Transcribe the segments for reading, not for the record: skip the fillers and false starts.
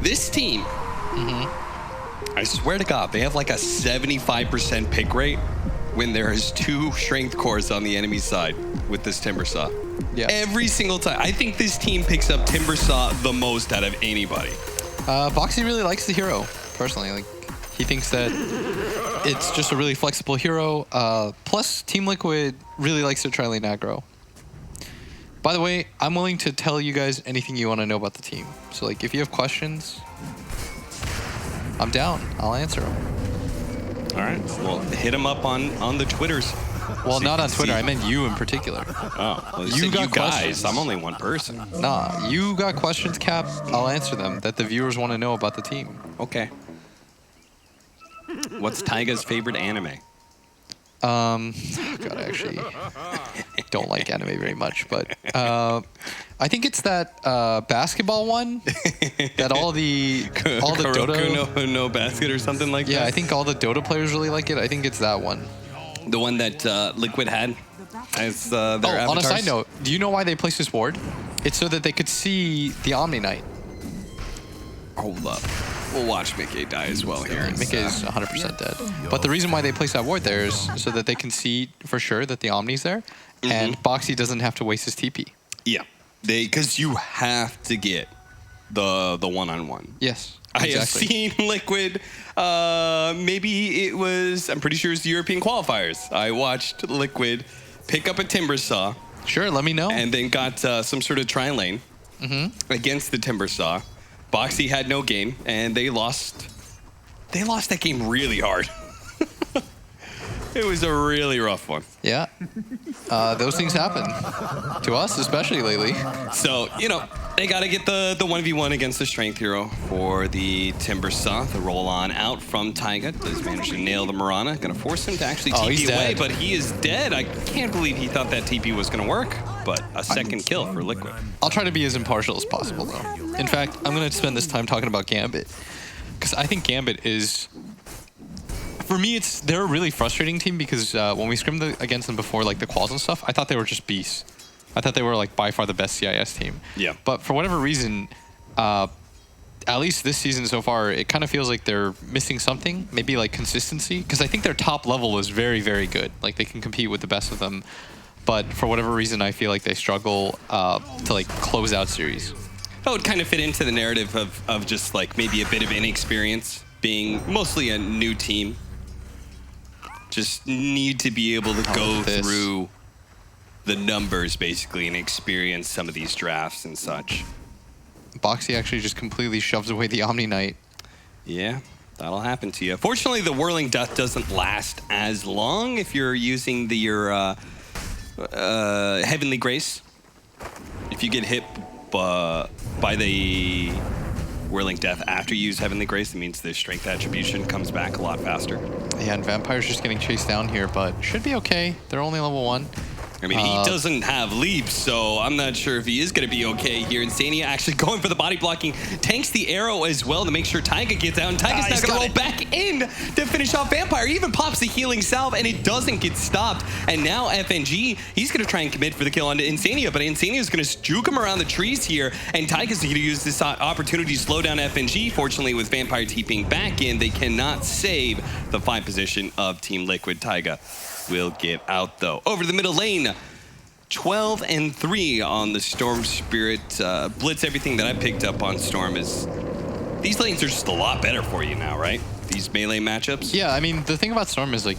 This team, I swear to God, they have like a 75% pick rate when there is 2 strength cores on the enemy side with this Timbersaw. Yeah. Every single time. I think this team picks up Timbersaw the most out of anybody. Boxy really likes the hero, personally. Like, he thinks that it's just a really flexible hero. Plus, Team Liquid really likes to tri-lane aggro. By the way, I'm willing to tell you guys anything you want to know about the team. So, like, if you have questions, I'm down. I'll answer them. All right. Well, hit them up on the Twitters. Well, not on Twitter. I meant you in particular. Oh, well, You got you guys. questions. I'm only one person. Nah, you got questions, Cap. I'll answer them that the viewers want to know about the team. Okay. What's Taiga's favorite anime? God, I actually don't like anime very much, but I think it's that basketball one that all the Dota no basket or something like that. Yeah, I think all the Dota players really like it. I think it's that one. The one that Liquid had as their avatars. On a side note, do you know why they placed this ward? It's so that they could see the Omni Knight. Hold up. We'll watch Mickey die as well here. Mickey is 100% dead. But the reason why they placed that ward there is so that they can see for sure that the Omni's there, and Boxy doesn't have to waste his TP. Yeah, because you have to get the one-on-one. Yes. I have Exactly. seen Liquid, maybe it was, I'm pretty sure it's the European qualifiers. I watched Liquid pick up a Timbersaw. Sure, let me know. And then got some sort of tri-lane against the Timbersaw. Boxy had no game, and they lost that game really hard. It was a really rough one. Yeah. Those things happen. To us, especially lately. So, they got to get the 1v1 against the strength hero for the Timbersaw. The roll on out from Taiga. Does manage to nail the Mirana. Going to force him to actually TP away, but he is dead. I can't believe he thought that TP was going to work. But a second kill for Liquid. I'll try to be as impartial as possible, though. In fact, I'm going to spend this time talking about Gambit. Because I think Gambit is... For me, they're a really frustrating team because when we scrimmed against them before, like the quals and stuff, I thought they were just beasts. I thought they were like by far the best CIS team. Yeah. But for whatever reason, at least this season so far, it kind of feels like they're missing something. Maybe like consistency. Because I think their top level is very, very good. Like they can compete with the best of them. But for whatever reason, I feel like they struggle to like close out series. That would kind of fit into the narrative of just like maybe a bit of inexperience, being mostly a new team. Just need to be able to go through the numbers, basically, and experience some of these drafts and such. Boxy actually just completely shoves away the Omni Knight. Yeah, that'll happen to you. Fortunately, the Whirling Death doesn't last as long if you're using your Heavenly Grace. If you get hit by the Whirling Death after you use Heavenly Grace, it means the strength attribution comes back a lot faster. Yeah, and Vampire's just getting chased down here, but should be okay. They're only level 1. I mean, he doesn't have leaps, so I'm not sure if he is going to be okay here. Insania actually going for the body blocking, tanks the arrow as well to make sure Taiga gets out, and Taiga's not going to roll back in to finish off Vampire. He even pops the healing salve, and it doesn't get stopped. And now FNG, he's going to try and commit for the kill onto Insania, but Insania is going to juke him around the trees here, and Taiga's going to use this opportunity to slow down FNG. Fortunately, with Vampire TPing back in, they cannot save the 5 position of Team Liquid. Taiga will get out, though. Over to the middle lane. 12-3 on the Storm Spirit. Blitz, everything that I picked up on Storm is... These lanes are just a lot better for you now, right? These melee matchups? Yeah, I mean, the thing about Storm is, like,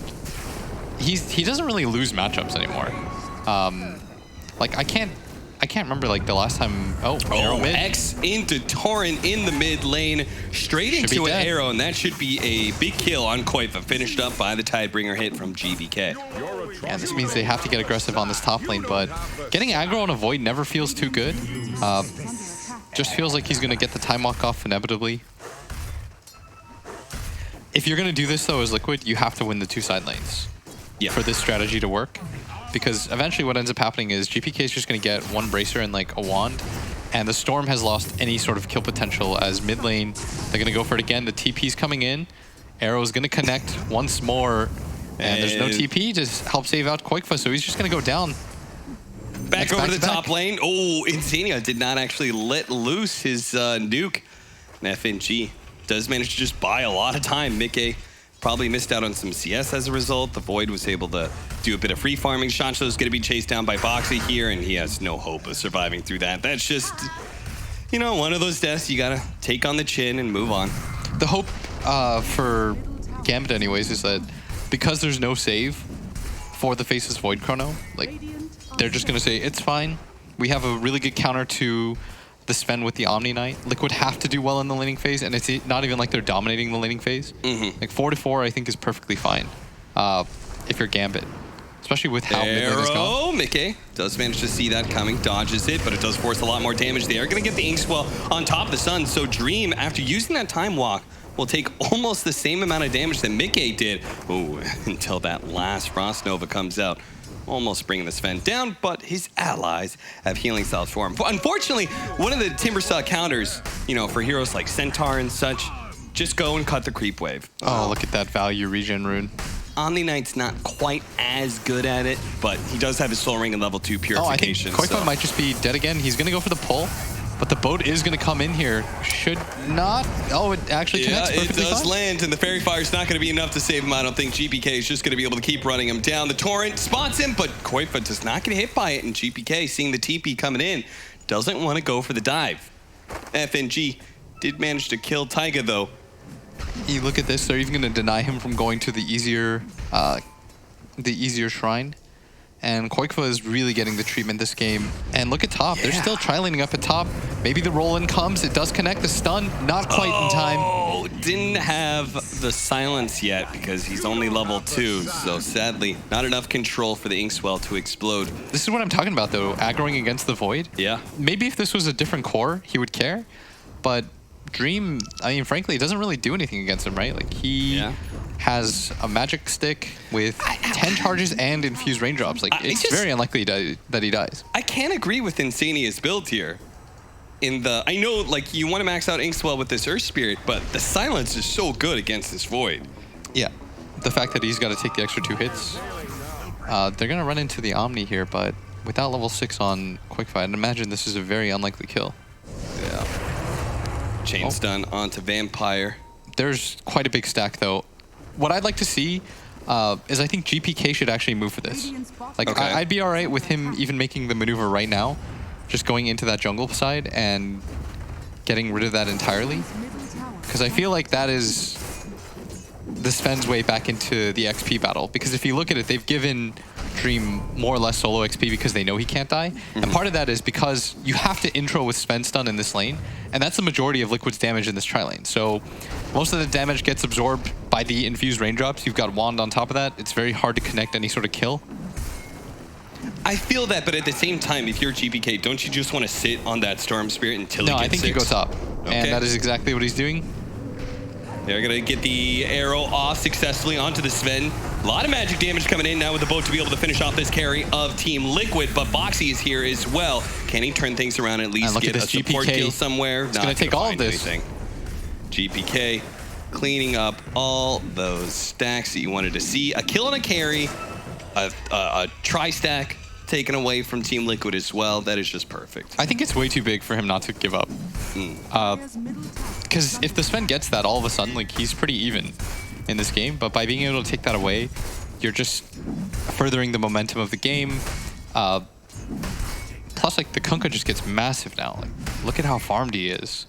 he doesn't really lose matchups anymore. Like, I can't remember, like, the last time... Oh, mid. X into Torrent in the mid lane. Straight into an arrow, and that should be a big kill on Koifa, finished up by the Tidebringer hit from GBK. Yeah, this means they have to get aggressive on this top lane, but getting aggro on a Void never feels too good. Just feels like he's going to get the time walk off inevitably. If you're going to do this, though, as Liquid, you have to win the 2 side lanes for this strategy to work. Because eventually what ends up happening is GPK is just going to get 1 Bracer and like a Wand, and the Storm has lost any sort of kill potential as mid lane. They're going to go for it again. The TP's coming in. Arrow's going to connect once more. And there's no TP to help save out Koifa, so he's just going to go down. Back over to the top lane. Oh, Insania did not actually let loose his nuke. FNG does manage to just buy a lot of time. Mickey probably missed out on some CS as a result. The Void was able to do a bit of free farming. Shancho's going to be chased down by Boxy here, and he has no hope of surviving through that. That's just, you know, one of those deaths you got to take on the chin and move on. The hope for Gambit anyways is that because there's no save for the Faceless Void Chrono, like, they're just going to say, it's fine. We have a really good counter to the Sven with the Omni Knight. Liquid have to do well in the laning phase, and it's not even like they're dominating the laning phase. Like 4-4, I think, is perfectly fine if you're Gambit, especially with how mid lane is gone. Mickey does manage to see that coming, dodges it, but it does force a lot more damage. They are going to get the Inkswell on top of the Sun, so Dream, after using that Time Walk, will take almost the same amount of damage that Mickey did. Ooh, until that last Frost Nova comes out. Almost bringing the Sven down, but his allies have healing styles for him. Unfortunately, one of the Timbersaw counters, you know, for heroes like Centaur and such, just go and cut the creep wave. Oh, look at that value regen rune. Omni Knight's not quite as good at it, but he does have his Soul Ring and level 2 purification. Oh, I think Koifa might just be dead again. He's going to go for the pull, but the boat is going to come in here. Should not. Oh, it actually connects perfectly it does fine. land, and the Fairy Fire's not going to be enough to save him. I don't think GPK is just going to be able to keep running him down. The Torrent spots him, but Koifa does not get hit by it, and GPK, seeing the TP coming in, doesn't want to go for the dive. FNG did manage to kill Taiga, though. You look at this, they're even going to deny him from going to the easier shrine. And Koifa is really getting the treatment this game. And look at top. They're still tri-laning up at top. Maybe the roll-in comes. It does connect. The stun, not quite in time. Oh, didn't have the silence yet because he's only level 2. So sadly, not enough control for the Inkswell to explode. This is what I'm talking about, though. Aggroing against the Void. Yeah. Maybe if this was a different core, he would care. But Dream, I mean, frankly, it doesn't really do anything against him, right? Like, he has a magic stick with 10 charges and infused raindrops. Like, it's very unlikely that he dies. I can't agree with Insania's build here. I know, like, you want to max out Inkswell with this Earth Spirit, but the silence is so good against this Void. Yeah. The fact that he's got to take the extra 2 hits. They're going to run into the Omni here, but without level 6 on Quickfire, I'd imagine this is a very unlikely kill. Yeah. Chain stun onto Vampire. There's quite a big stack, though. What I'd like to see is I think GPK should actually move for this. Like, I'd be all right with him even making the maneuver right now, just going into that jungle side and getting rid of that entirely. Because I feel like that is the Sven's way back into the XP battle. Because if you look at it, they've given Dream more or less solo XP because they know he can't die. And part of that is because you have to intro with Sven stun in this lane, and that's the majority of Liquid's damage in this tri-lane. So most of the damage gets absorbed by the infused raindrops. You've got Wand on top of that. It's very hard to connect any sort of kill. I feel that, but at the same time, if you're GPK, don't you just want to sit on that Storm Spirit until he gets 6? No, I think you go top. And that is exactly what he's doing. They're going to get the arrow off successfully onto the Sven. A lot of magic damage coming in now with the boat to be able to finish off this carry of Team Liquid, but Boxy is here as well. Can he turn things around, at least get a support kill somewhere? It's going to take all of this. Anything. GPK cleaning up all those stacks that you wanted to see. A kill and a carry, a tri-stack taken away from Team Liquid as well. That is just perfect. I think it's way too big for him not to give up. Because if the Sven gets that, all of a sudden, like, he's pretty even in this game. But by being able to take that away, you're just furthering the momentum of the game. Plus, like, the Kunkka just gets massive now. Like, look at how farmed he is.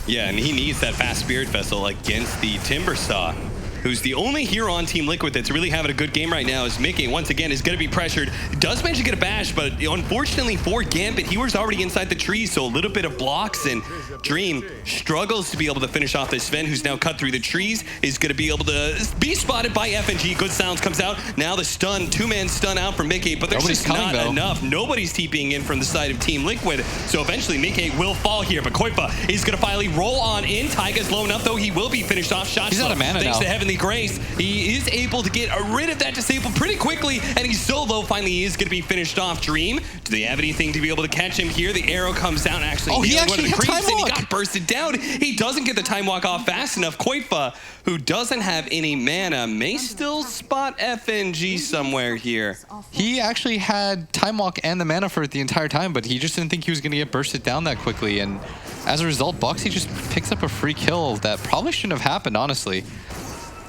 Yeah, and he needs that fast Spirit Vessel against the Timbersaw, who's the only hero on Team Liquid that's really having a good game right now. As Mickey, once again, is going to be pressured. Does manage to get a bash, but unfortunately for Gambit, he was already inside the trees, so a little bit of blocks, and Dream struggles to be able to finish off this Sven, who's now cut through the trees, is going to be able to be spotted by FNG. Good Sounds comes out. Now the stun, 2-man stun out for Mickey, but there's just not enough. Nobody's TPing in from the side of Team Liquid, so eventually Mickey will fall here, but Koifa is going to finally roll on in. Taiga's low enough, though. He will be finished off. Shot He's out of mana thanks now. to Heavenly Holy Grace. He is able to get rid of that disable pretty quickly, and he's so low. Finally, he is going to be finished off. Dream, do they have anything to be able to catch him here? The arrow comes down. Actually, he actually had time and he walk. got bursted down. He doesn't get the time walk off fast enough. Koifa, who doesn't have any mana, may still spot FNG somewhere here. He actually had time walk and the mana for it the entire time, but he just didn't think he was going to get bursted down that quickly. And as a result, Boxy just picks up a free kill that probably shouldn't have happened, honestly.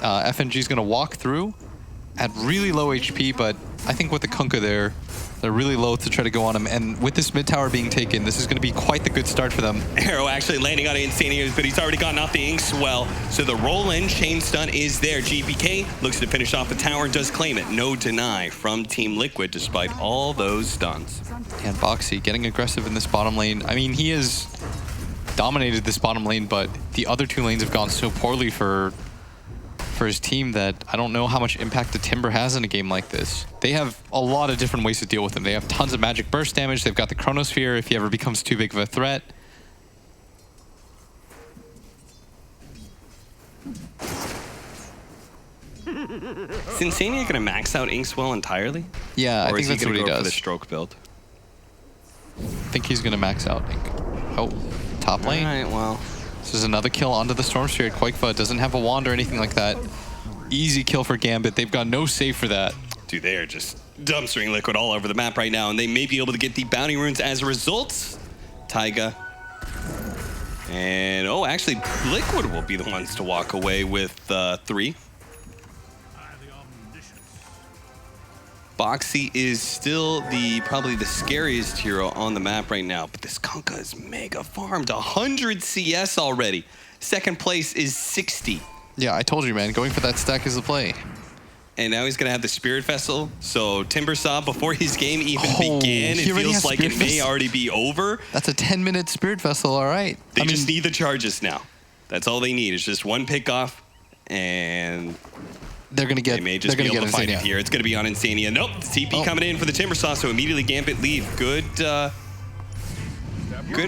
FNG is going to walk through at really low HP, but I think with the Kunkka there, they're really low to try to go on him. And with this mid tower being taken, this is going to be quite the good start for them. Arrow actually landing on Insanius, but he's already gotten off the Inkswell. So the roll-in chain stun is there. GPK looks to finish off the tower and does claim it. No deny from Team Liquid despite all those stuns. And Boxy getting aggressive in this bottom lane. I mean, he has dominated this bottom lane, but the other two lanes have gone so poorly for his team that I don't know how much impact the Timber has in a game like this. They have a lot of different ways to deal with him. They have tons of magic burst damage. They've got the Chronosphere if he ever becomes too big of a threat. Is Insania going to max out Inkswell entirely? Yeah, I or think that's what he go does. For the stroke build? I think he's going to max out Ink. Oh, top lane. All right, well. This is another kill onto the Storm Spirit. Quakefa doesn't have a wand or anything like that. Easy kill for Gambit. They've got no save for that. Dude, they are just dumpstering Liquid all over the map right now, and they may be able to get the bounty runes as a result. Taiga. And, oh, actually, Liquid will be the ones to walk away with 3. Boxy is still probably the scariest hero on the map right now, but this Kunkka is mega farmed. 100 CS already. Second place is 60. Yeah, I told you, man. Going for that stack is the play. And now he's going to have the Spirit Vessel. So Timbersaw, before his game even began, it feels like it may already be over. That's a 10-minute Spirit Vessel, all right. They just need the charges now. That's all they need. It's just one pick off, and they're going to get. They may just be able to find it here. It's going to be on Insania. Nope, TP coming in for the Timbersaw, so immediately Gambit leave. Good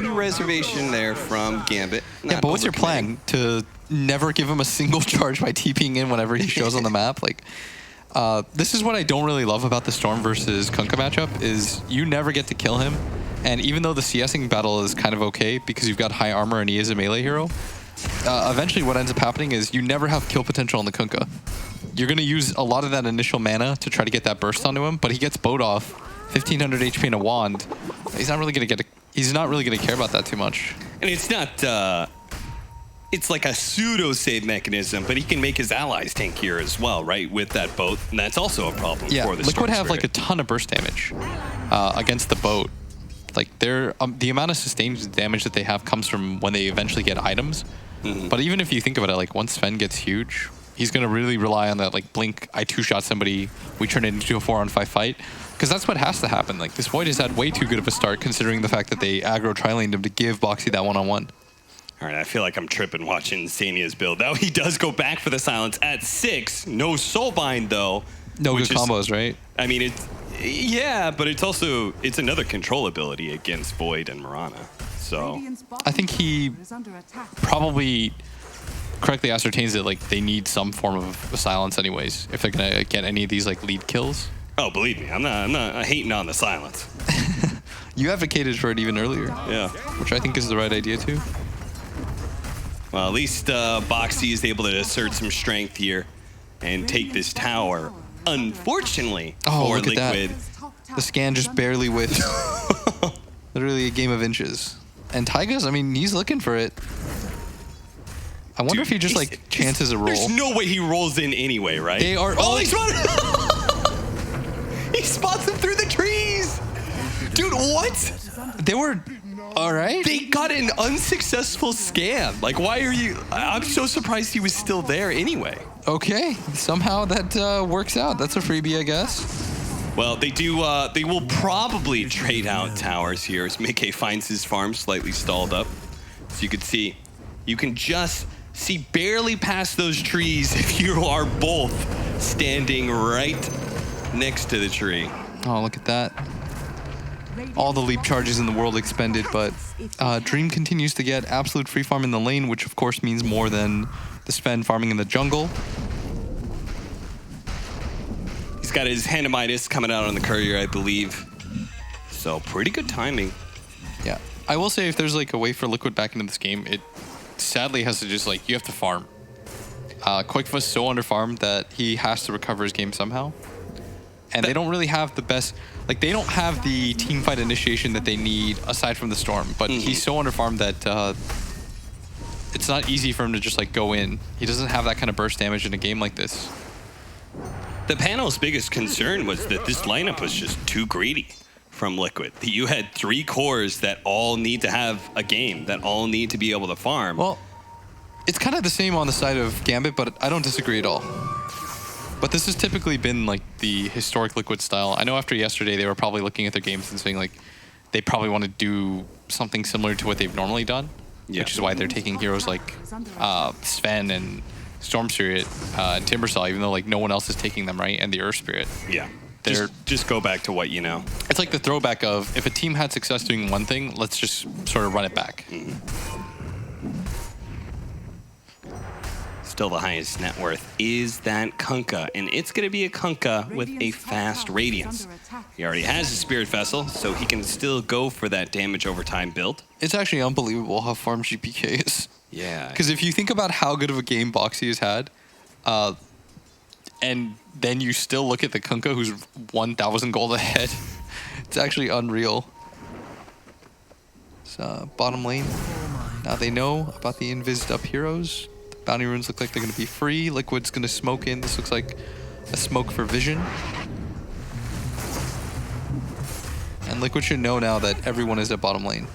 reservation there from Gambit. Yeah, but what's your plan? To never give him a single charge by TPing in whenever he shows on the map? Like, this is what I don't really love about the Storm versus Kunkka matchup, is you never get to kill him. And even though the CSing battle is kind of okay because you've got high armor and he is a melee hero, eventually what ends up happening is you never have kill potential on the Kunkka. You're going to use a lot of that initial mana to try to get that burst onto him, but he gets bowed off, 1500 HP and a wand. He's not really going to care about that too much. And it's not, it's like a pseudo save mechanism, but he can make his allies tankier as well, right? With that boat, and that's also a problem for the Liquid have like a ton of burst damage against the boat. Like the amount of sustained damage that they have comes from when they eventually get items. But even if you think about it, like once Sven gets huge, he's going to really rely on that, like, blink, I two-shot somebody, we turn it into a 4-on-5 fight. Because that's what has to happen. Like, this Void has had way too good of a start considering the fact that they aggro tri-laned him to give Boxy that one-on-one. All right, I feel like I'm tripping watching Insania's build. Now he does go back for the silence at 6. No Soulbind, though. No good combos, right? I mean, yeah, but it's another control ability against Void and Mirana. So I think he probably correctly ascertains that, like, they need some form of silence anyways if they're gonna get any of these, like, lead kills. Oh, believe me, I'm not hating on the silence. You advocated for it even earlier. Yeah. Which I think is the right idea too. Well, at least Boxy is able to assert some strength here and take this tower. Unfortunately for look at Liquid. That. The scan just barely whiffed. Literally a game of inches. And Taiga's, I mean, he's looking for it. I wonder if he just, like, chances a roll. There's no way he rolls in anyway, right? They are... Oh, he's running! He spots him through the trees! Dude, what? They were... All right. They got an unsuccessful scan. Like, why are you... I'm so surprised he was still there anyway. Okay. Somehow that works out. That's a freebie, I guess. Well, they will probably trade out towers here as Mickey finds his farm slightly stalled up. So you can see, you can just see barely past those trees if you are both standing right next to the tree. Oh, look at that. All the leap charges in the world expended, but Dream continues to get absolute free farm in the lane, which of course means more than the spend farming in the jungle. got his Handamitis coming out on the courier, I believe. So pretty good timing. Yeah. I will say if there's like a way for Liquid back into this game, it sadly has to just like, you have to farm. Quickfa's so underfarmed that he has to recover his game somehow. And they don't really have the best, like they don't have the team fight initiation that they need aside from the Storm. But he's so underfarmed that it's not easy for him to just like go in. He doesn't have that kind of burst damage in a game like this. The panel's biggest concern was that this lineup was just too greedy from Liquid. You had 3 cores that all need to have a game, that all need to be able to farm. Well, it's kind of the same on the side of Gambit, but I don't disagree at all. But this has typically been like the historic Liquid style. I know after yesterday, they were probably looking at their games and saying like, they probably want to do something similar to what they've normally done, which is why they're taking heroes like Sven and Storm Spirit and Timbersaw, even though like no one else is taking them, right? And the Earth Spirit. Yeah. Just go back to what you know. It's like the throwback of if a team had success doing one thing, let's just sort of run it back. Still the highest net worth is that Kunkka, and it's going to be a Kunkka with a fast Radiance. He already has a Spirit Vessel, so he can still go for that damage over time build. It's actually unbelievable how farm GPK is. Yeah. Because if you think about how good of a game Boxy has had, and then you still look at the Kunkka who's 1,000 gold ahead, it's actually unreal. So, bottom lane. Now they know about the invised up heroes. The bounty runes look like they're going to be free. Liquid's going to smoke in. This looks like a smoke for vision. And Liquid should know now that everyone is at bottom lane.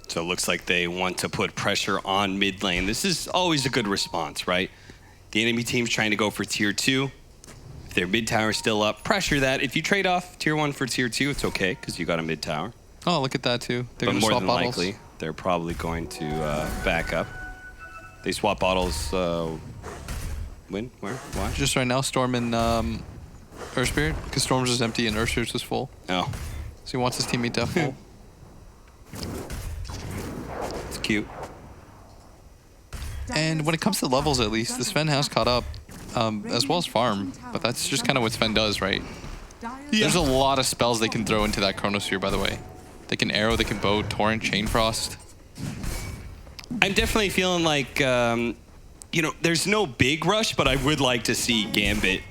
So it looks like they want to put pressure on mid lane. This is always a good response, right? The enemy team's trying to go for tier 2. If their mid tower is still up, pressure that. If you trade off tier 1 for tier 2, it's okay because you got a mid tower. Oh, look at that too. They're going to more swap than bottles. likely, they're probably going to back up. They swap bottles. When? Where? Why? Just right now, Storm and Earth Spirit, because Storm's is empty and Earth Spirit's is full. Oh. So he wants his teammate to have full. It's cute. And when it comes to levels, at least, the Sven has caught up, as well as farm. But that's just kind of what Sven does, right? Yeah. There's a lot of spells they can throw into that Chronosphere, by the way. They can arrow, they can bow, torrent, chain frost. I'm definitely feeling like, you know, there's no big rush, but I would like to see Gambit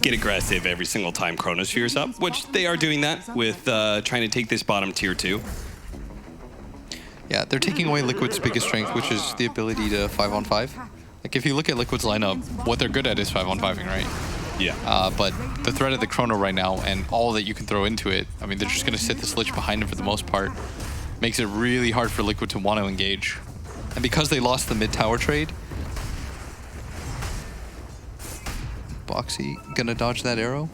get aggressive every single time Chronosphere's up, which they are doing that with trying to take this bottom tier 2. Yeah, they're taking away Liquid's biggest strength, which is the ability to 5-on-5. Like, if you look at Liquid's lineup, what they're good at is 5-on-5ing, right? Yeah. But the threat of the Chrono right now and all that you can throw into it, I mean, they're just going to sit this Lich behind him for the most part. Makes it really hard for Liquid to want to engage. And because they lost the mid-tower trade, Boxy gonna dodge that arrow.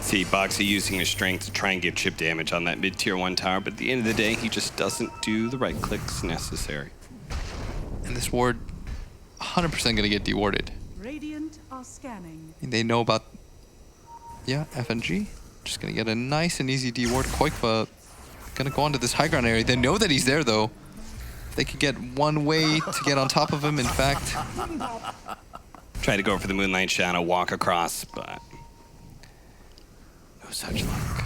See, Boxy using his strength to try and give chip damage on that mid-tier 1 tower, but at the end of the day, he just doesn't do the right clicks necessary. And this ward, 100% gonna get dewarded. Radiant are scanning. And they know about, yeah, FNG. Just gonna get a nice and easy deward. Koikva gonna go onto this high ground area. They know that he's there though. They could get one way to get on top of him, in fact. Try to go for the Moonlight Shadow, walk across, but no such luck.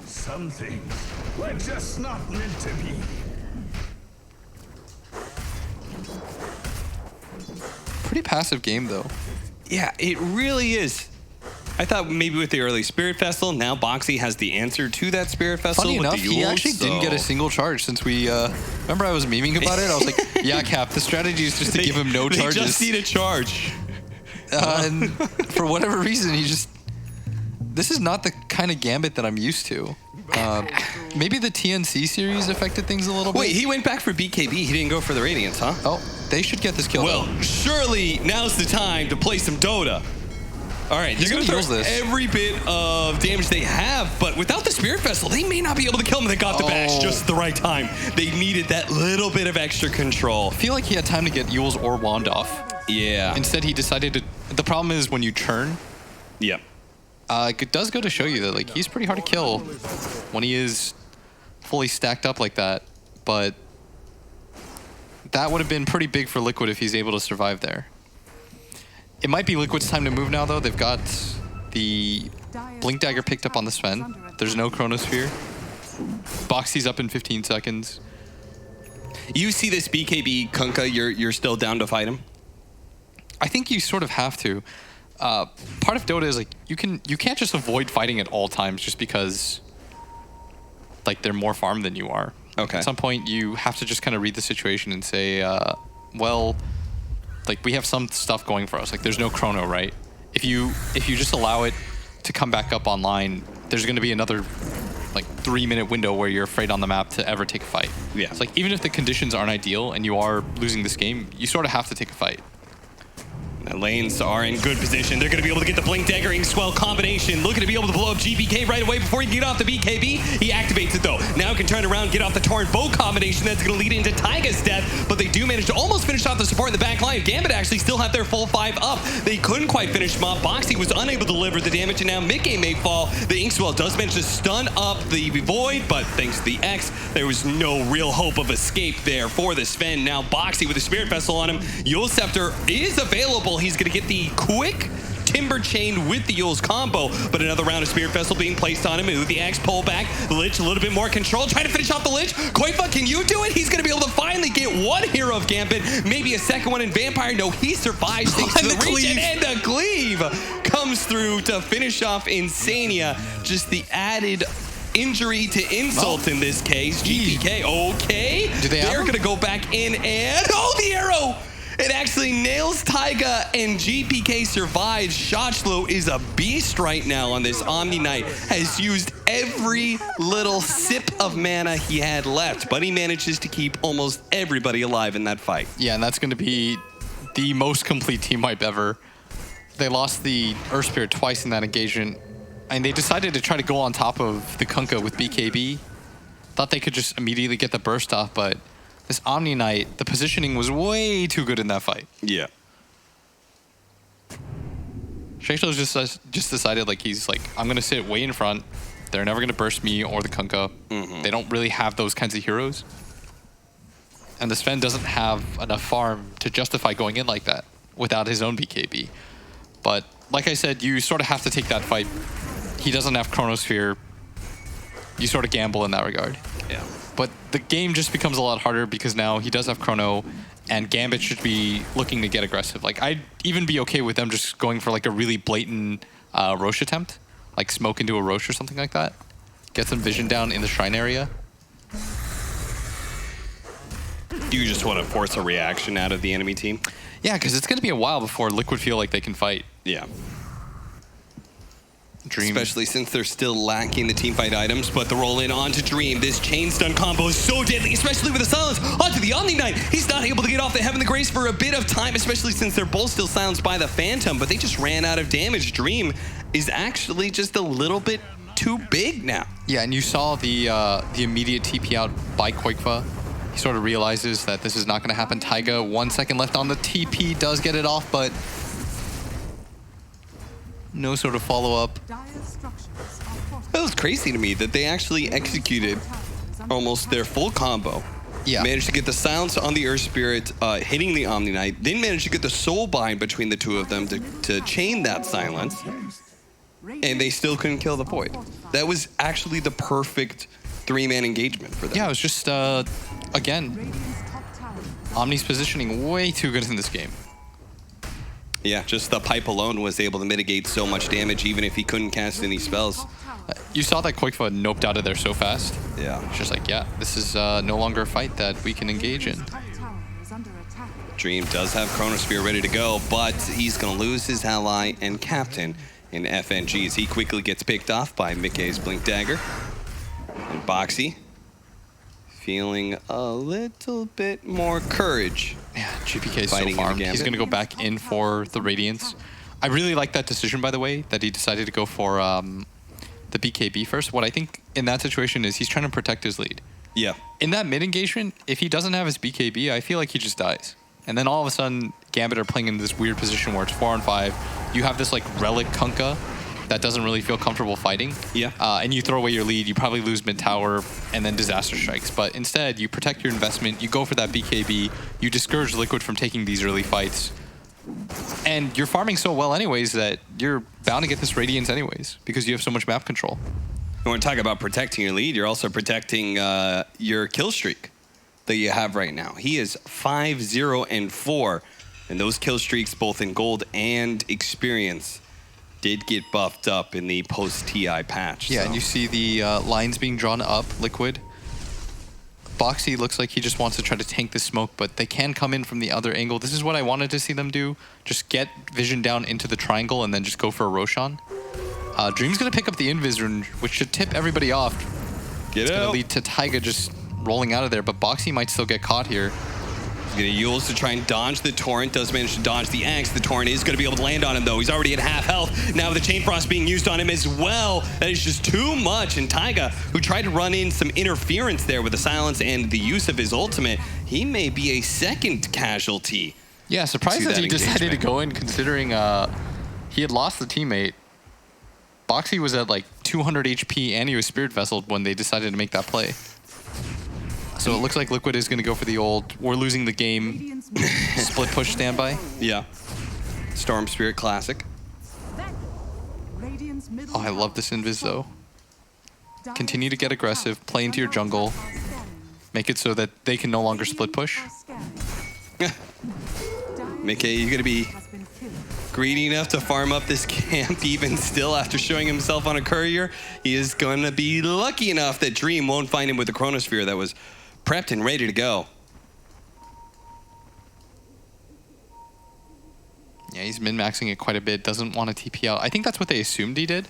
Some things were just not meant to be. Pretty passive game though. Yeah, it really is. I thought maybe with the early Spirit Vessel, now Boxy has the answer to that Spirit Vessel. Funny with enough, the Yules, he actually didn't get a single charge since we, remember I was memeing about it? I was like, yeah, Cap, the strategy is just to give him no charges. They just need a charge. And for whatever reason, he just, this is not the kind of Gambit that I'm used to. Maybe the TNC series affected things a little bit. Wait, he went back for BKB. He didn't go for the Radiance, huh? Oh, they should get this kill. Well, surely now's the time to play some Dota. All right, they're going to throw every bit of damage they have, but without the Spirit Vessel, they may not be able to kill him. They got the bash just the right time. They needed that little bit of extra control. I feel like he had time to get Yules or Wand off. Yeah. Instead, he decided to... The problem is when you churn... Yep. It does go to show you that like he's pretty hard to kill when he is fully stacked up like that, but that would have been pretty big for Liquid if he's able to survive there. It might be Liquid's time to move now, though. They've got the Blink Dagger picked up on the Sven. There's no Chronosphere. Boxy's up in 15 seconds. You see this BKB Kunkka, you're still down to fight him? I think you sort of have to. Part of Dota is like you can't just avoid fighting at all times just because like they're more farmed than you are. Okay. At some point you have to just kind of read the situation and say, well, like we have some stuff going for us. Like there's no chrono, right? If you just allow it to come back up online, there's going to be another like 3-minute window where you're afraid on the map to ever take a fight. Yeah. It's like even if the conditions aren't ideal and you are losing this game, you sort of have to take a fight. The lanes are in good position. They're going to be able to get the Blink Daggering Swell combination. Looking to be able to blow up GPK right away before he can get off the BKB. He activates it though. Now can turn around, get off the Torrent Bow combination. That's going to lead into Taiga's death. But they do manage to almost finish off the support in the back line. Gambit actually still have their full 5 up. They couldn't quite finish him off. Boxy was unable to deliver the damage, and now mid-game may fall. The Inkswell does manage to stun up the Void, but thanks to the X, there was no real hope of escape there for the Sven. Now Boxy with the Spirit Vessel on him. Yule Scepter is available. He's going to get the quick Timber Chain with the Yule's combo, but another round of Spirit Vessel being placed on him with the X pull back. Lich a little bit more control, trying to finish off the Lich. Koifa, can you do it? He's going to be able to finally get one hero of Gambit, maybe a second one in Vampire. No, he survives thanks to the regen, and the cleave comes through to finish off Insania. Just the added injury to insult in this case. GPK, okay. They're going to go back in and, oh, the arrow! It actually nails Taiga and GPK survives. Shochlo is a beast right now on this Omni Knight. Has used every little sip of mana he had left, but he manages to keep almost everybody alive in that fight. Yeah, and that's going to be the most complete team wipe ever. They lost the Earth Spirit twice in that engagement, and they decided to try to go on top of the Kunkka with BKB. Thought they could just immediately get the burst off, but this Omni Knight, the positioning was way too good in that fight. Yeah. Shochlo's just decided, like, he's like, I'm going to sit way in front. They're never going to burst me or the Kunkka. They don't really have those kinds of heroes. And the Sven doesn't have enough farm to justify going in like that without his own BKB. But like I said, you sort of have to take that fight. He doesn't have Chronosphere. You sort of gamble in that regard. Yeah. But the game just becomes a lot harder because now he does have Chrono, and Gambit should be looking to get aggressive. Like, I'd even be okay with them just going for like a really blatant Rosh attempt, like smoke into a Rosh or something like that. Get some vision down in the shrine area. Do you just want to force a reaction out of the enemy team? Yeah, because it's going to be a while before Liquid feel like they can fight. Yeah. Dream. Especially since they're still lacking the teamfight items, but the roll in onto Dream. This chain stun combo is so deadly, especially with the silence onto the Omni Knight. He's not able to get off the Heaven the Grace for a bit of time, especially since they're both still silenced by the Phantom, but they just ran out of damage. Dream is actually just a little bit too big now. Yeah, and you saw the immediate TP out by Koikfa. He sort of realizes that this is not going to happen. Taiga, 1 second left on the TP, does get it off, but no sort of follow-up. That was crazy to me that they actually executed almost their full combo. Yeah. Managed to get the silence on the Earth Spirit, hitting the Omni Knight, then managed to get the soul bind between the two of them to chain that silence, and they still couldn't kill the Void. That was actually the perfect 3-man engagement for them. Yeah, it was just, again, Omni's positioning way too good in this game. Yeah, just the pipe alone was able to mitigate so much damage even if he couldn't cast any spells. You saw that Koikfa noped out of there so fast. Yeah. It's just like, yeah, this is no longer a fight that we can engage in. Dream does have Chronosphere ready to go, but he's going to lose his ally and captain in FNG as he quickly gets picked off by Mickey's Blink Dagger. And Boxy feeling a little bit more courage. Yeah, GPK is so farmed. He's going to go back in for the Radiance. I really like that decision, by the way, that he decided to go for the BKB first. What I think in that situation is he's trying to protect his lead. Yeah. In that mid-engagement, if he doesn't have his BKB, I feel like he just dies. And then all of a sudden, Gambit are playing in this weird position where it's 4-on-5. You have this like relic Kunkka that doesn't really feel comfortable fighting. Yeah. And you throw away your lead, you probably lose mid tower and then disaster strikes. But instead, you protect your investment, you go for that BKB, you discourage Liquid from taking these early fights. And you're farming so well anyways that you're bound to get this Radiance anyways because you have so much map control. You want to talk about protecting your lead, you're also protecting your kill streak that you have right now. He is 5-0-4, and those kill streaks, both in gold and experience, did get buffed up in the post-TI patch. Yeah, so. and you see the lines being drawn up, Liquid. Boxy looks like he just wants to try to tank the smoke, but they can come in from the other angle. This is what I wanted to see them do. Just get vision down into the triangle and then just go for a Roshan. Dream's going to pick up the invis rune, which should tip everybody off. It's going to lead to Taiga just rolling out of there, but Boxy might still get caught here. He's going to use to try and dodge the Torrent. Does manage to dodge the Axe. The Torrent is going to be able to land on him, though. He's already at half health. Now with the Chain Frost being used on him as well. That is just too much. And Taiga, who tried to run in some interference there with the silence and the use of his ultimate, he may be a second casualty. Yeah, surprised that he decided to go in considering he had lost the teammate. Boxy was at like 200 HP and he was Spirit Vesseled when they decided to make that play. So it looks like Liquid is going to go for the old, we're losing the game, split push standby. Yeah. Storm Spirit classic. Oh, I love this invis though. Continue to get aggressive, play into your jungle, make it so that they can no longer split push. Mickey, you're going to be greedy enough to farm up this camp even still after showing himself on a courier. He is going to be lucky enough that Dream won't find him with the Chronosphere that was prepped and ready to go. Yeah, he's min-maxing it quite a bit, doesn't want to TP out. I think that's what they assumed he did.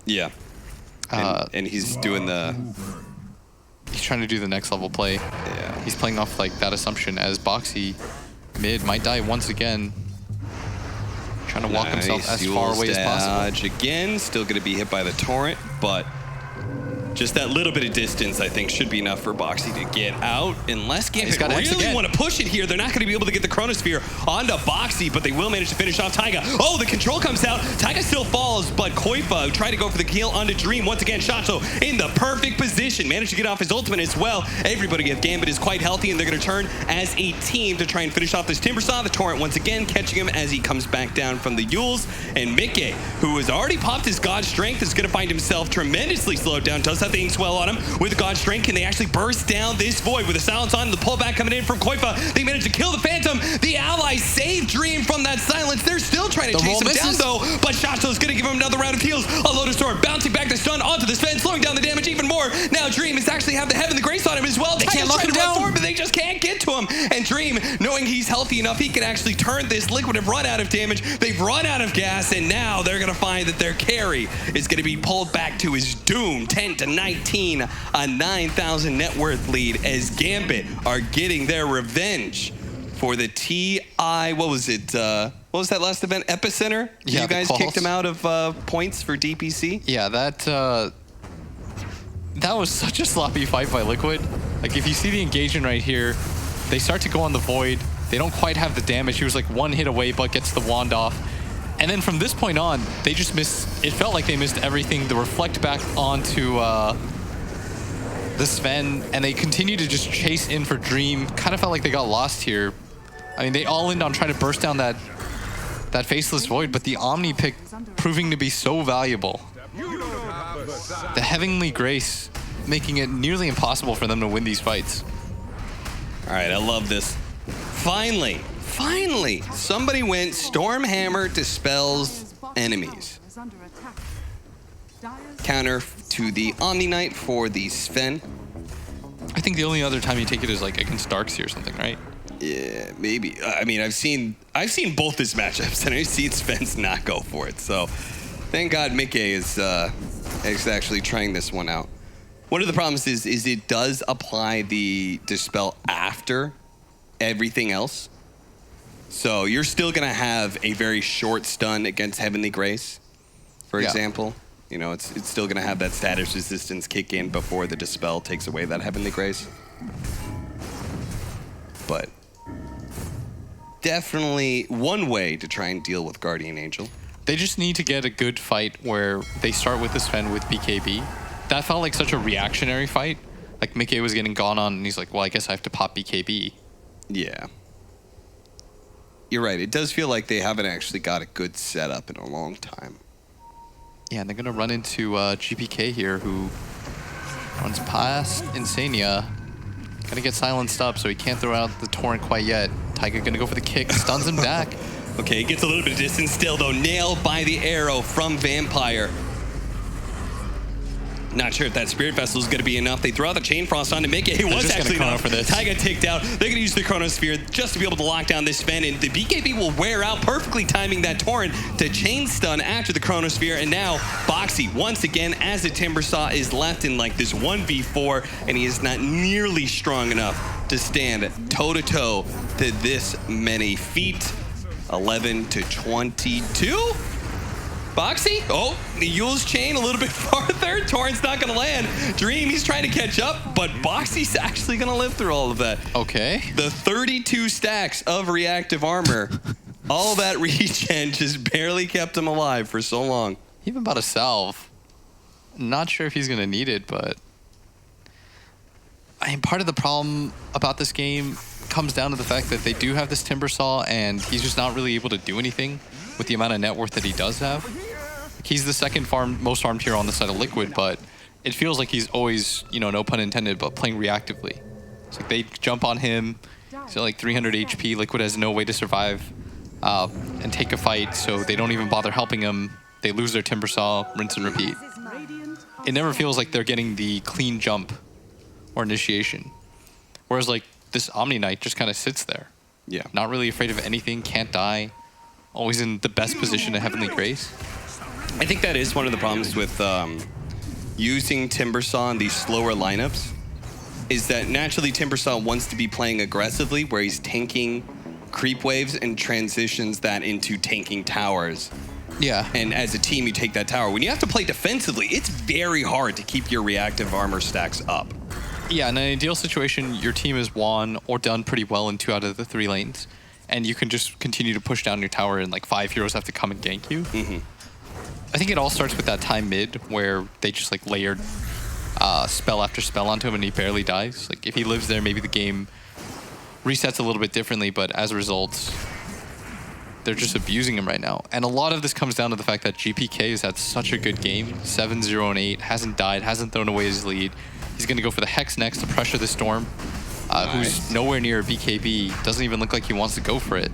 Yeah. And he's doing the... He's trying to do the next level play. Yeah. He's playing off like that assumption as Boxy mid might die once again. Trying to walk himself as far away as possible. Again, still going to be hit by the Torrent, but just that little bit of distance, I think, should be enough for Boxy to get out. Unless Gambit really want to push it here, they're not going to be able to get the Chronosphere onto Boxy, but they will manage to finish off Taiga. Oh, the control comes out. Taiga still falls, but Koifa, who tried to go for the kill onto Dream, once again, Shacho in the perfect position. Managed to get off his ultimate as well. Everybody at Gambit is quite healthy, and they're going to turn as a team to try and finish off this Timbersaw. The Torrent once again catching him as he comes back down from the Yules. And Mickey, who has already popped his God Strength, is going to find himself tremendously slowed down. Does have the Inkswell on him with God Strength. Can they actually burst down this void with the silence on? The pullback coming in from Koifa. They managed to kill the Phantom. The allies save Dream from that silence. They're still trying to chase him down, though. But Shacho's going to give him another round of heals. A Lotus Sword bouncing back the stun onto the Sven, slowing down the damage even more. Now Dream is actually have the Heaven the Grace on him as well. They can't lock him down, forward, but they just can't get to him. And Dream, knowing he's healthy enough, he can actually turn this. Liquid have run out of damage. They've run out of gas, and now they're going to find that their carry is going to be pulled back to his doom. 10-19. A 9,000 net worth lead as Gambit are getting their revenge for the TI. What was it? What was that last event? Epicenter? Yeah, you guys kicked him out of points for DPC? Yeah, that was such a sloppy fight by Liquid. Like, if you see the engagement right here, they start to go on the Void. They don't quite have the damage. He was like one hit away, but gets the wand off. And then from this point on, they just missed. It felt like they missed everything. The reflect back onto the Sven, and they continue to just chase in for Dream. Kind of felt like they got lost here. I mean, they all in on trying to burst down that Faceless Void, but the Omni pick proving to be so valuable. The Heavenly Grace making it nearly impossible for them to win these fights. All right, I love this. Finally, somebody went Stormhammer dispels enemies. Counter to the Omni Knight for the Sven. I think the only other time you take it is like against Darkseer or something, right? Yeah, maybe. I mean, I've seen both his matchups, and I've seen Sven's not go for it. So, thank God Mickey is actually trying this one out. One of the problems is it does apply the dispel after everything else. So you're still gonna have a very short stun against Heavenly Grace, for example. You know, it's still gonna have that status resistance kick in before the dispel takes away that Heavenly Grace. But definitely one way to try and deal with Guardian Angel. They just need to get a good fight where they start with this Sven with BKB. That felt like such a reactionary fight. Like Mickey was getting gone on and he's like, well, I guess I have to pop BKB. Yeah. You're right. It does feel like they haven't actually got a good setup in a long time. Yeah, and they're going to run into GPK here, who runs past Insania. Going to get silenced up, so he can't throw out the Torrent quite yet. Taiga going to go for the kick, stuns him back. Okay, he gets a little bit of distance still, though. Nailed by the arrow from Vampire. Not sure if that Spirit Vessel is going to be enough. They throw out the Chain Frost onto Mickey. It was actually enough. Taiga ticked out. They're going to use the Chronosphere just to be able to lock down this Sven, and the BKB will wear out, perfectly timing that Torrent to chain stun after the Chronosphere. And now Boxy, once again, as a Timbersaw, is left in like this 1v4, and he is not nearly strong enough to stand toe-to-toe to this many feet. 11 to 22. Boxy, oh, Yule's chain a little bit farther. Torrent's not going to land. Dream, he's trying to catch up, but Boxy's actually going to live through all of that. Okay. The 32 stacks of reactive armor, all that regen just barely kept him alive for so long. Even about a salve. Not sure if he's going to need it, but I mean, part of the problem about this game comes down to the fact that they do have this Timbersaw, and he's just not really able to do anything with the amount of net worth that he does have. Like, he's the second most farmed hero on the side of Liquid, but it feels like he's always, you know, no pun intended, but playing reactively. It's like they jump on him, he's at like 300 HP, Liquid has no way to survive and take a fight, so they don't even bother helping him. They lose their Timbersaw, rinse and repeat. It never feels like they're getting the clean jump or initiation. Whereas like this Omni Knight just kind of sits there. Yeah. Not really afraid of anything, can't die. Always in the best position in Heavenly Grace. I think that is one of the problems with using Timbersaw in these slower lineups, is that naturally Timbersaw wants to be playing aggressively, where he's tanking creep waves and transitions that into tanking towers. Yeah. And as a team, you take that tower. When you have to play defensively, it's very hard to keep your reactive armor stacks up. Yeah, in an ideal situation, your team is won or done pretty well in 2 out of the 3 lanes. And you can just continue to push down your tower and like 5 heroes have to come and gank you. Mm-hmm. I think it all starts with that time mid where they just like layered spell after spell onto him and he barely dies. Like if he lives there, maybe the game resets a little bit differently, but as a result, they're just abusing him right now. And a lot of this comes down to the fact that GPK has had such a good game. 7-0 and 8, hasn't died, hasn't thrown away his lead. He's going to go for the Hex next to pressure the Storm. Who's nowhere near a BKB, doesn't even look like he wants to go for it.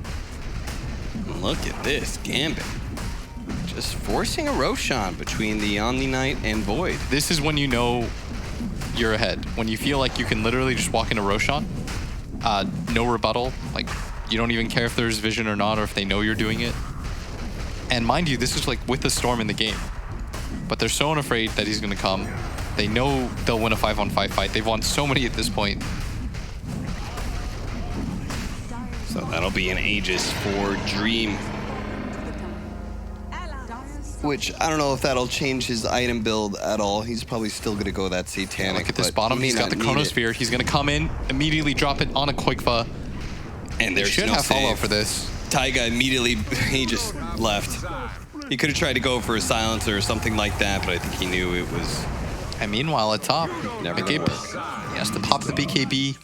Look at this, Gambit. Just forcing a Roshan between the Omni Knight and Void. This is when you know you're ahead. When you feel like you can literally just walk into Roshan, no rebuttal, like you don't even care if there's vision or not, or if they know you're doing it. And mind you, this is like with the Storm in the game. But they're so unafraid that he's going to come. They know they'll win a 5-on-5 fight. They've won so many at this point. So that'll be an Aegis for Dream. Which, I don't know if that'll change his item build at all. He's probably still going to go that Satanic. Yeah, look at this bottom. He's got the Chronosphere. He's going to come in, immediately drop it on a Koikfa. And there should no have follow-up for this. Taiga immediately, he just left. He could have tried to go for a silencer or something like that, but I think he knew it was... And meanwhile, at top, Never he has to pop the BKB.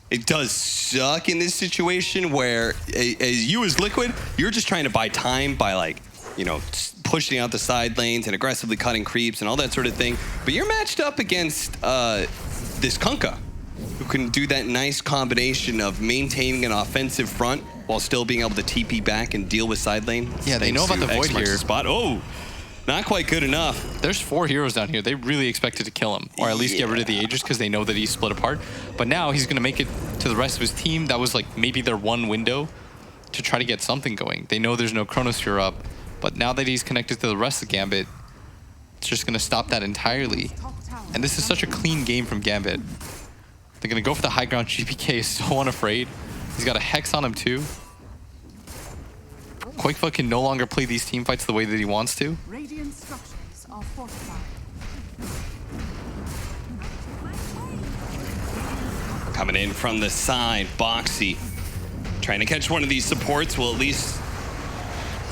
It does suck in this situation where you as Liquid, you're just trying to buy time by like, you know, pushing out the side lanes and aggressively cutting creeps and all that sort of thing. But you're matched up against this Kunkka, who can do that nice combination of maintaining an offensive front while still being able to TP back and deal with side lane. Yeah, they know about the Void here. Spot. Oh, not quite good enough. There's 4 heroes down here. They really expected to kill him, or at least get rid of the Aegis because they know that he's split apart. But now he's going to make it to the rest of his team. That was like maybe their one window to try to get something going. They know there's no Chronosphere up, but now that he's connected to the rest of Gambit, it's just going to stop that entirely. And this is such a clean game from Gambit. They're going to go for the high ground. GPK is so unafraid. He's got a Hex on him too. Koikfa can no longer play these team fights the way that he wants to. Radiant structures are fortified. Coming in from the side, Boxy Trying to catch one of these supports will at least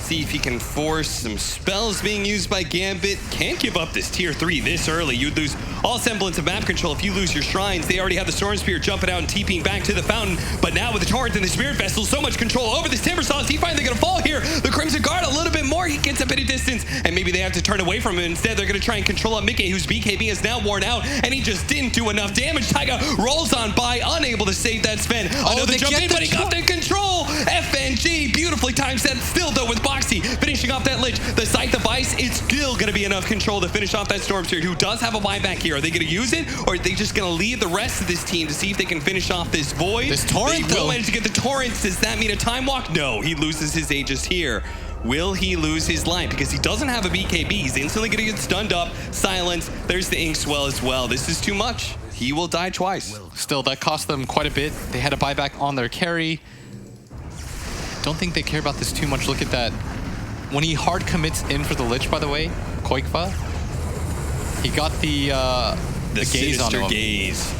see if he can force some spells being used by Gambit. Can't give up this tier 3 this early. You'd lose all semblance of map control if you lose your shrines. They already have the Storm Spear jumping out and TPing back to the fountain. But now with the Torrent and the Spirit Vessel, so much control over this Timber Saw. Is he finally going to fall here? The Crimson Guard a little bit more. He gets a bit of distance, and maybe they have to turn away from him. Instead, they're going to try and control up Mickey, whose BKB is now worn out, and he just didn't do enough damage. Taiga rolls on by, unable to save that Sven. Another jump in, but he got the control. FNG beautifully times that still, though, with Boxy finishing off that Lich. The Scythe of Ice, it's still going to be enough control to finish off that Storm Spear, who does have a buyback here. Are they going to use it, or are they just going to leave the rest of this team to see if they can finish off this Void? This Torrent, they will manage to get the Torrents. Does that mean a time walk? No, he loses his Aegis here. Will he lose his line? Because he doesn't have a BKB. He's instantly going to get stunned up. Silence. There's the Inkswell as well. This is too much. He will die twice. Still, that cost them quite a bit. They had a buyback on their carry. Don't think they care about this too much. Look at that. When he hard commits in for the Lich, by the way, Koikva, he got the gaze on him. Gaze.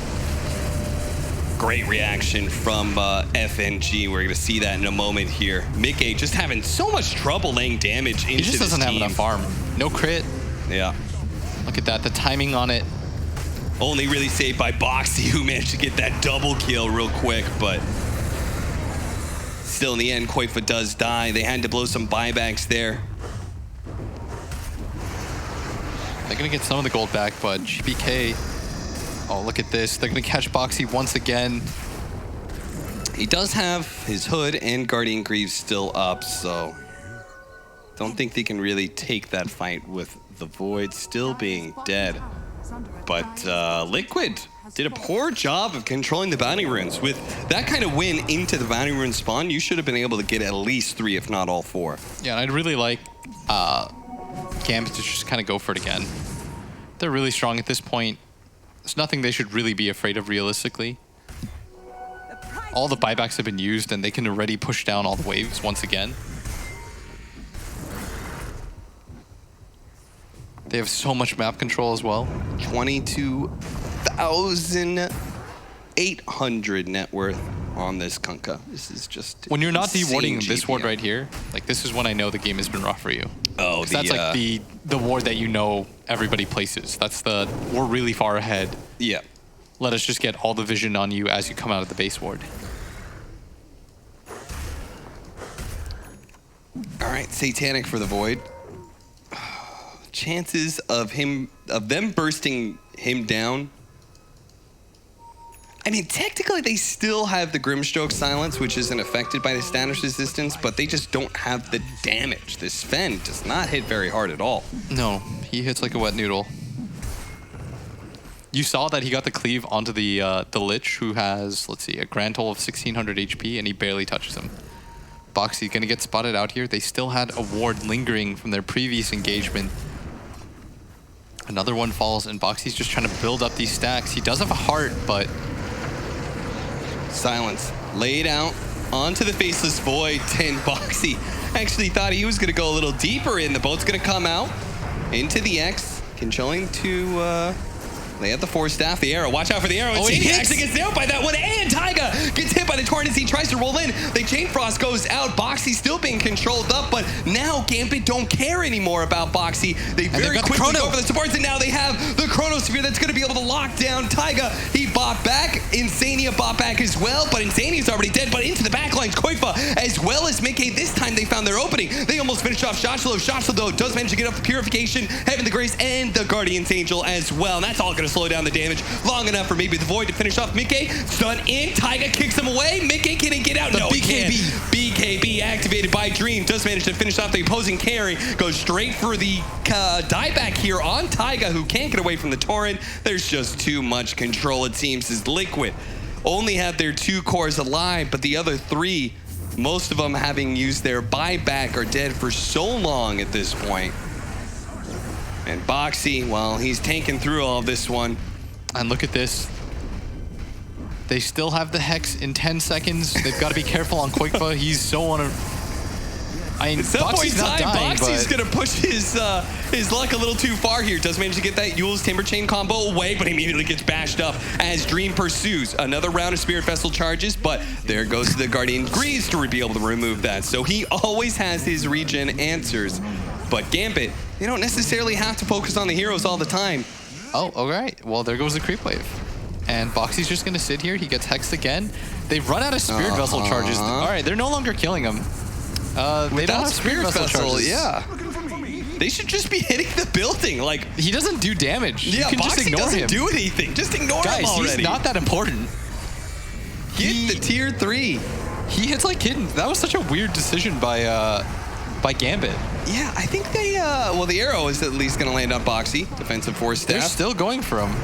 Great reaction from FNG. We're going to see that in a moment here. Mickey just having so much trouble laying damage into this team. He just doesn't have enough farm. No crit. Yeah. Look at that. The timing on it. Only really saved by Boxy, who managed to get that double kill real quick, but still in the end, Koifa does die. They had to blow some buybacks there. They're going to get some of the gold back, but GBK, oh, look at this. They're going to catch Boxy once again. He does have his Hood and Guardian Greaves still up, so don't think they can really take that fight with the Void still being dead. But Liquid did a poor job of controlling the bounty runes. With that kind of win into the bounty rune spawn, you should have been able to get at least 3, if not all 4. Yeah, and I'd really like Gambit to just kind of go for it again. They're really strong at this point. There's nothing they should really be afraid of realistically. All the buybacks have been used, and they can already push down all the waves once again. They have so much map control as well. 22,800 net worth on this Kunkka. This is just when you're not dewarding GPM. this ward right here, like this is when I know the game has been rough for you. Oh, that's like the ward that you know everybody places. That's the we're really far ahead. Yeah. Let us just get all the vision on you as you come out of the base ward. All right, Satanic for the Void. Chances of them bursting him down. I mean, technically they still have the Grimstroke Silence, which isn't affected by the status resistance, but they just don't have the damage. This Sven does not hit very hard at all. No, he hits like a wet noodle. You saw that he got the cleave onto the Lich, who has, let's see, a grand total of 1600 HP, and he barely touches him. Boxy gonna get spotted out here. They still had a ward lingering from their previous engagement. Another one falls, and Boxy's just trying to build up these stacks. He does have a heart, but Silence laid out onto the Faceless Void, and Boxy actually thought he was going to go a little deeper in. The boat's going to come out into the X, controlling to they have the Force Staff, the arrow. Watch out for the arrow. Oh, he actually gets nailed by that one, and Taiga gets hit by the Torrent as he tries to roll in. The Chain Frost goes out. Boxy still being controlled up, but now Gambit don't care anymore about Boxy. They very quickly go for the supports, and now they have the Chronosphere that's going to be able to lock down Taiga. He bought back. Insania bought back as well, but Insania's already dead, but into the backlines, Koifa as well as Mickey. This time they found their opening. They almost finished off Shoshlo. Shoshlo, though, does manage to get up the Purification, Heaven the Grace, and the Guardian's Angel as well. And that's all going to slow down the damage long enough for maybe the Void to finish off Mickey. Stun in. Taiga kicks him away. Mickey can he get out? No, he can't. BKB activated by Dream does manage to finish off the opposing carry. Goes straight for the dieback here on Taiga, who can't get away from the Torrent. There's just too much control, it seems, as Liquid only have their 2 cores alive, but the other 3, most of them having used their buyback, are dead for so long at this point. And Boxy, well, he's tanking through all of this one. And look at this. They still have the Hex in 10 seconds. They've got to be careful on Koikva. He's so on a... I mean, at some point in time, Boxy's going to push his his luck a little too far here. Does manage to get that Yule's Timber Chain combo away, but immediately gets bashed up as Dream pursues. Another round of Spirit Vessel charges, but there goes the Guardian Greaves to be able to remove that. So he always has his regen answers. But Gambit, they don't necessarily have to focus on the heroes all the time. Oh, all right. Well, there goes the creep wave. And Boxy's just going to sit here. He gets hexed again. They've run out of Spirit Vessel charges. All right, they're no longer killing him. They don't have Spirit Vessel charges. Yeah. They should just be hitting the building. Like, he doesn't do damage. Yeah, you can just ignore doesn't him. do anything. Just ignore him already. Guys, he's not that important. Hit the tier 3. He hits like kittens. That was such a weird decision by Gambit. Yeah, I think they, well, the arrow is at least going to land on Boxy. Defensive force staff. They're still going for him.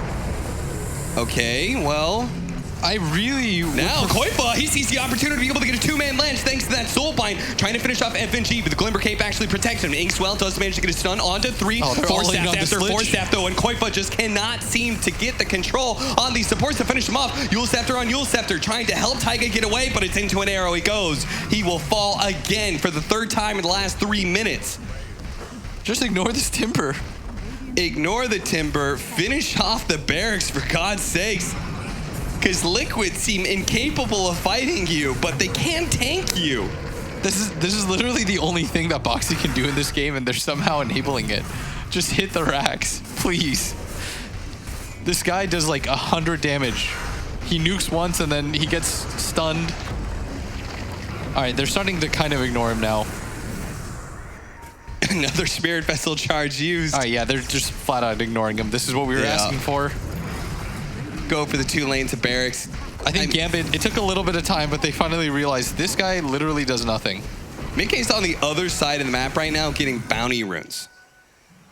Okay, well, I really... Now, Koifa, he sees the opportunity to be able to get a two-man lance thanks to that Soulbind, trying to finish off FNG, but the Glimmer Cape actually protects him. Inkswell does manage to get a stun onto 3. Force staff after force staff, though, and Koifa just cannot seem to get the control on these supports to finish him off. Yule Scepter on Yule Scepter, trying to help Taiga get away, but it's into an arrow he goes. He will fall again for the 3rd time in the last 3 minutes. Just ignore this Timber. Ignore the Timber. Finish off the barracks, for God's sakes. Because Liquid seem incapable of fighting you, but they can tank you. This is literally the only thing that Boxy can do in this game, and they're somehow enabling it. Just hit the racks, please. This guy does like 100 damage. He nukes once, and then he gets stunned. All right, they're starting to kind of ignore him now. Another Spirit Vessel charge used. All right, yeah, they're just flat out ignoring him. This is what we were asking for. Go for the 2 lanes of barracks. I think Gambit, it took a little bit of time, but they finally realized this guy literally does nothing. Mickey's on the other side of the map right now getting bounty runes.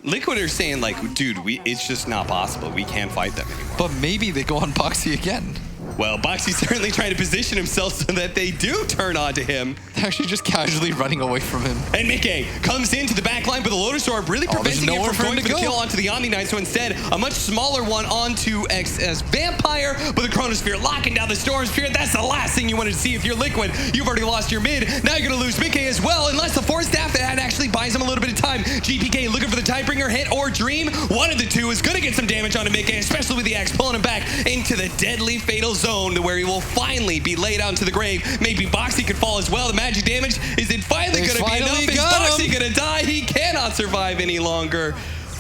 Liquid are saying like, dude, it's just not possible. We can't fight them anymore. But maybe they go on Boxy again. Well, Boxy's certainly trying to position himself so that they do turn onto him. They're actually just casually running away from him. And Mickey comes into the back line, but the Lotus Orb really preventing him from going for the kill onto the Omni Knight. So instead, a much smaller one onto XS Vampire, but the Chronosphere locking down the Storm Sphere. That's the last thing you wanted to see if you're Liquid. You've already lost your mid. Now you're going to lose Mickey as well, unless the Force Staff that actually buys him a little bit of time. GPK looking for the Tidebringer hit or Dream. One of the two is going to get some damage onto Mickey, especially with the axe pulling him back into the deadly fatal zone to where he will finally be laid out into the grave. Maybe Boxy could fall as well. The magic damage, is it finally going to be enough? Is Boxy going to die? He cannot survive any longer.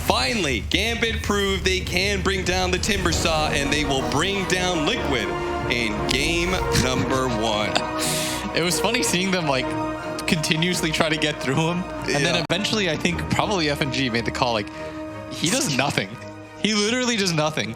Finally, Gambit proved they can bring down the Timber Saw, and they will bring down Liquid in game number 1. It was funny seeing them like continuously try to get through him, and then eventually I think probably FNG made the call like, he does nothing. He literally does nothing.